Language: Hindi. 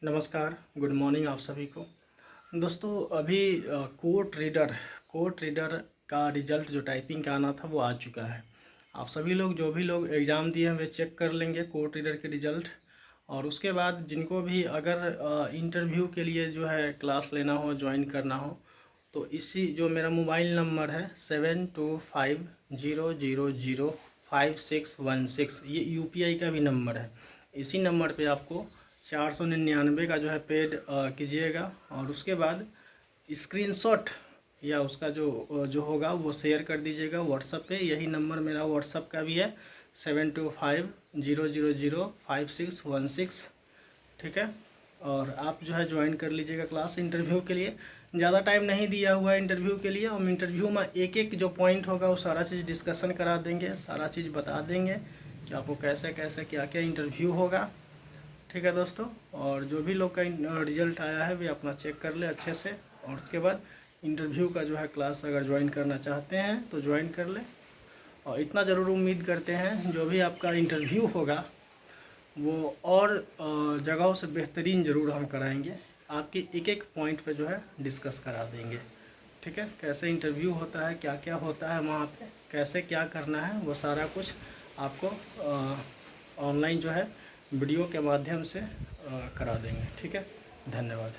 नमस्कार, गुड मॉर्निंग आप सभी को। दोस्तों अभी कोर्ट रीडर का रिज़ल्ट जो टाइपिंग का आना था वो आ चुका है। आप सभी लोग जो भी लोग एग्ज़ाम दिए हैं वे चेक कर लेंगे कोर्ट रीडर के रिज़ल्ट। और उसके बाद जिनको भी अगर इंटरव्यू के लिए जो है क्लास लेना हो, ज्वाइन करना हो, तो इसी जो मेरा मोबाइल नंबर है 7250005616, ये यूपीआई का भी नंबर है। इसी नंबर पे आपको 499 का जो है पेड कीजिएगा और उसके बाद स्क्रीनशॉट या उसका जो होगा वो शेयर कर दीजिएगा व्हाट्सएप पे। यही नंबर मेरा व्हाट्सएप का भी है 7250005616, ठीक है। और आप जो है ज्वाइन कर लीजिएगा क्लास इंटरव्यू के लिए। ज़्यादा टाइम नहीं दिया हुआ है इंटरव्यू के लिए, और इंटरव्यू में एक एक जो पॉइंट होगा वो सारा चीज़ डिस्कशन करा देंगे, सारा चीज़ बता देंगे कि आपको कैसे कैसे क्या क्या इंटरव्यू होगा, ठीक है दोस्तों। और जो भी लोग का रिजल्ट आया है वे अपना चेक कर ले अच्छे से, और उसके बाद इंटरव्यू का जो है क्लास अगर ज्वाइन करना चाहते हैं तो ज्वाइन कर ले। और इतना ज़रूर उम्मीद करते हैं जो भी आपका इंटरव्यू होगा वो और जगहों से बेहतरीन ज़रूर हम कराएंगे। आपके एक एक पॉइंट पे जो है डिस्कस करा देंगे, ठीक है। कैसे इंटरव्यू होता है, क्या क्या होता है वहाँ पे, कैसे क्या करना है, वो सारा कुछ आपको ऑनलाइन जो है वीडियो के माध्यम से करा देंगे, ठीक है। धन्यवाद।